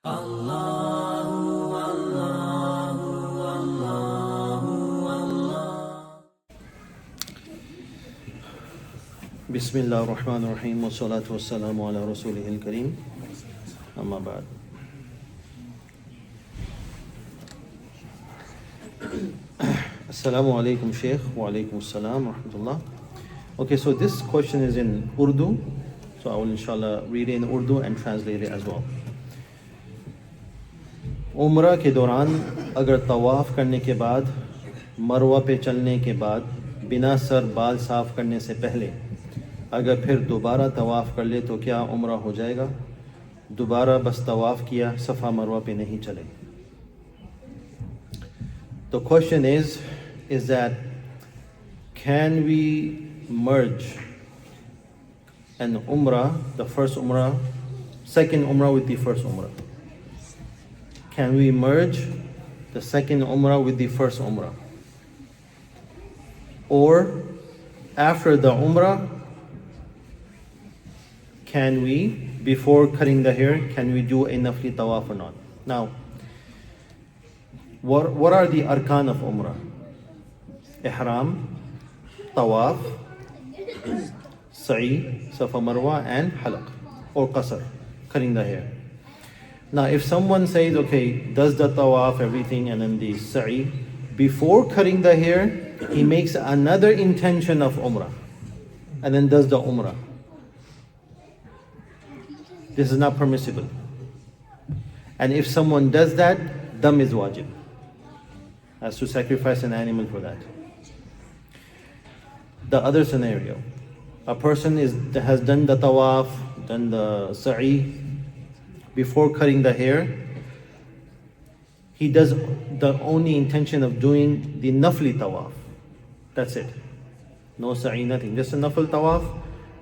Bismillah ar-Rahman ar-Rahim wa salatu wa salamu ala rasulihil kareem. Amma ba'd. Assalamu alaikum Shaykh wa alaikum assalam wa rahmatullah. Okay, so this question is in Urdu. So I will inshallah read it in Urdu and translate it as well. उम्र के दौरान अगर तवाफ़ करने के बाद मरवा पे चलने के बाद बिना सर बाल साफ़ करने से पहले अगर फिर दोबारा तवाफ़ कर ले तो क्या उम्र हो जाएगा? दोबारा बस तवाफ़ किया, सफ़ा मरवा पे नहीं चले. The question is that can we merge an umrah, the first umrah, second umrah with the first umrah? Can we merge the second umrah with the first umrah? Or after the umrah, can we, before cutting the hair, can we do a nafli tawaf or not? Now, what are the arkan of umrah? Ihram, tawaf, sa'i, safa marwa, and halaq or qasr, cutting the hair. Now, if someone says, okay, does the tawaf, everything, and then the sa'i, before cutting the hair, he makes another intention of umrah, and then does the umrah. This is not permissible. And if someone does that, dam is wajib. Has to sacrifice an animal for that. The other scenario, a person has done the tawaf, done the sa'i, before cutting the hair, he does the only intention of doing the nafli tawaf. That's it. No sa'i, nothing. Just a nafil tawaf,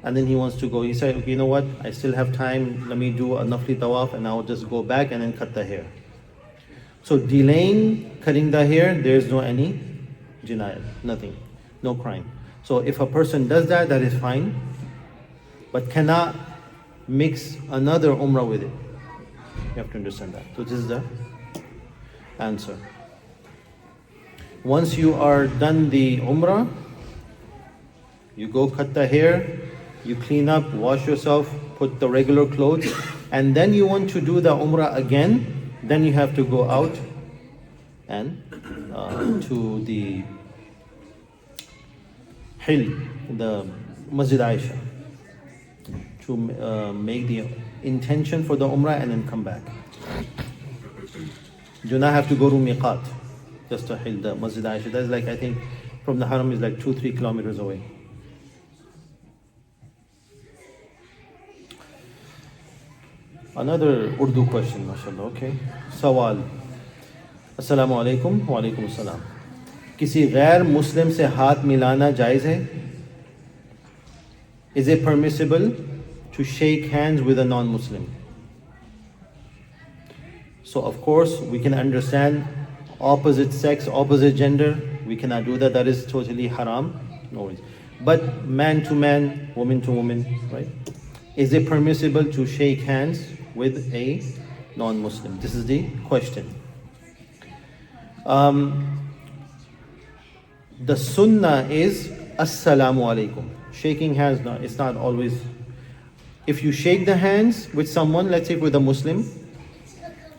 and then he wants to go. He said, okay, you know what? I still have time. Let me do a nafli tawaf, and I'll just go back and then cut the hair. So delaying cutting the hair, there's no any jinayat, nothing, no crime. So if a person does that, that is fine, but cannot mix another umrah with it. You have to understand that. So this is the answer. Once you are done the umrah, you go cut the hair, you clean up, wash yourself, put the regular clothes, and then you want to do the umrah again, then you have to go out and to the hill, the Masjid Aisha, to make the intention for the umrah and then come back. You do not have to go to miqat, just to hill, the Masjid Aisha. That's like, I think from the haram is like 2-3 kilometers away. Another Urdu question, mashallah, okay. Sawal. Assalamu alaikum wa alaikum assalam. किसी गैर मुस्लिम से हाथ मिलाना जायज़ है? Is it permissible to shake hands with a non-Muslim? So of course we can understand opposite sex, opposite gender, we cannot do that. That is totally haram. No worries. But man to man, woman to woman, right? Is it permissible to shake hands with a non-Muslim? This is the question. The sunnah is assalamu alaikum. Shaking hands, no, it's not always. If you shake the hands with someone, let's say with a Muslim,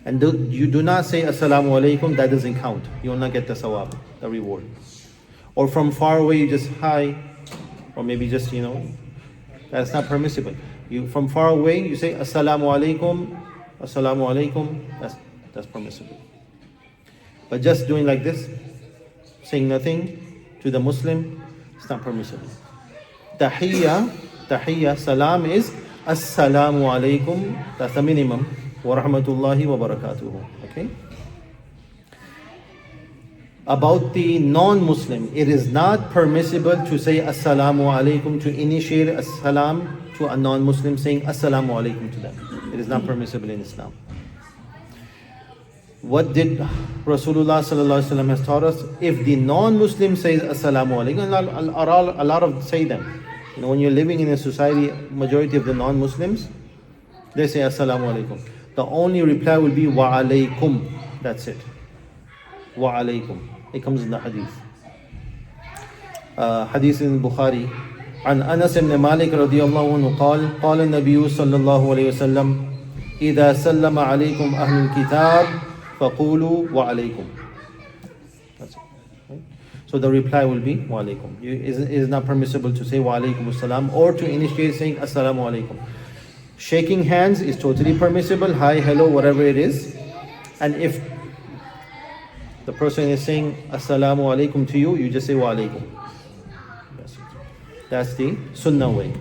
and you do not say assalamu alaikum, that doesn't count. You will not get the sawab, the reward. Or from far away, you just hi, or maybe just, that's not permissible. You from far away, you say assalamu alaikum, that's permissible. But just doing like this, saying nothing to the Muslim, it's not permissible. Tahiyya, salam is assalamu alaikum, that's the minimum, wa rahmatullahi wa barakatuhu. Okay? About the non-Muslim, it is not permissible to say assalamu alaikum, to initiate a salam to a non-Muslim, saying assalamu alaikum to them. It is not permissible in Islam. What did Rasulullah sallallahu alaihi wasallam has taught us? If the non-Muslim says assalamu alaikum, a lot of say them. When you're living in a society, majority of the non-Muslims, they say assalamu alaikum. the only reply will be wa alaykum. That's it. Wa alaykum. It comes in the hadith. Hadith in Bukhari. عن أنس بن مالك رضي الله عنه قال قال النبي صلى الله عليه وسلم إذا سلم عليكم أهل الكتاب فقولوا وعليكم. That's it. Right? So the reply will be wa alaykum. It is not permissible to say wa alaykum assalam or to initiate saying assalamu alaykum. Shaking hands is totally permissible. Hi, hello, whatever it is. And if the person is saying assalamu alaykum to you, you just say wa alaykum. That's the sunnah way.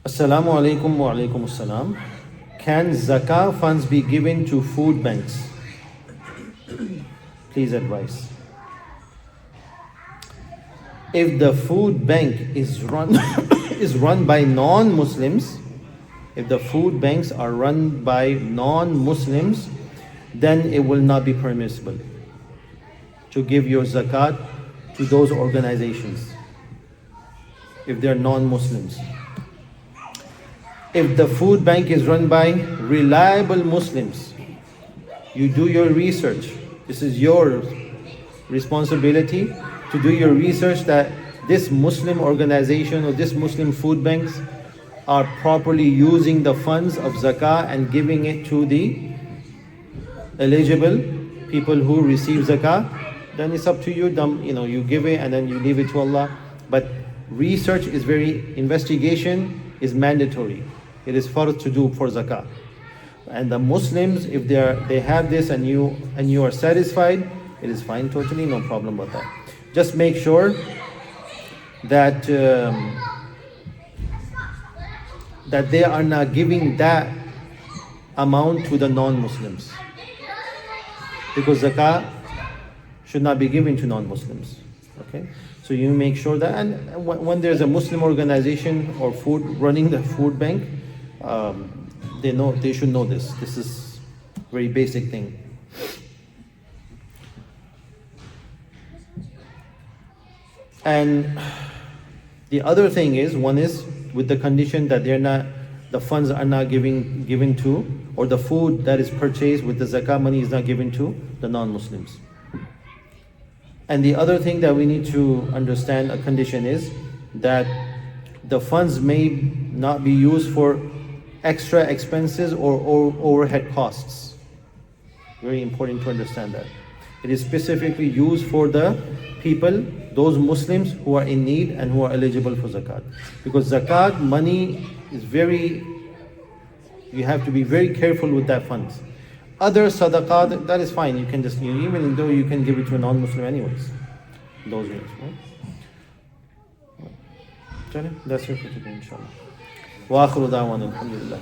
Assalamu alaikum wa alaikum assalam. Can zakah funds be given to food banks? Please advise. If the food bank is run is run by non-Muslims, if the food banks are run by non-Muslims, then it will not be permissible to give your zakat to those organizations if they are non-Muslims. If the food bank is run by reliable Muslims, you do your research. This is your responsibility to do your research that this Muslim organization or this Muslim food banks are properly using the funds of zakah and giving it to the eligible people who receive zakah. Then it's up to you. You give it and then you leave it to Allah. But research is investigation is mandatory. It is fard to do for zakah. And the Muslims, if they have this and you are satisfied, it is fine, totally no problem with that. Just make sure that that they are not giving that amount to the non-Muslims, because zakah should not be given to non-Muslims. Okay, so you make sure that, and when there's a Muslim organization or food running the food bank, they should know this. This is a very basic thing. And the other thing is, one is with the condition that the funds are not given to, or the food that is purchased with the zakah money is not given to the non-Muslims. And the other thing that we need to understand, a condition, is that the funds may not be used for extra expenses or overhead costs. Very important to understand that. It is specifically used for the people, those Muslims who are in need and who are eligible for zakat. Because zakat money is you have to be very careful with that funds. Other sadaqat, that is fine. You can just, even though you can give it to a non-Muslim anyways. Those ways, right? That's it for today, inshallah. Wa akhiru da'wana alhamdulillah.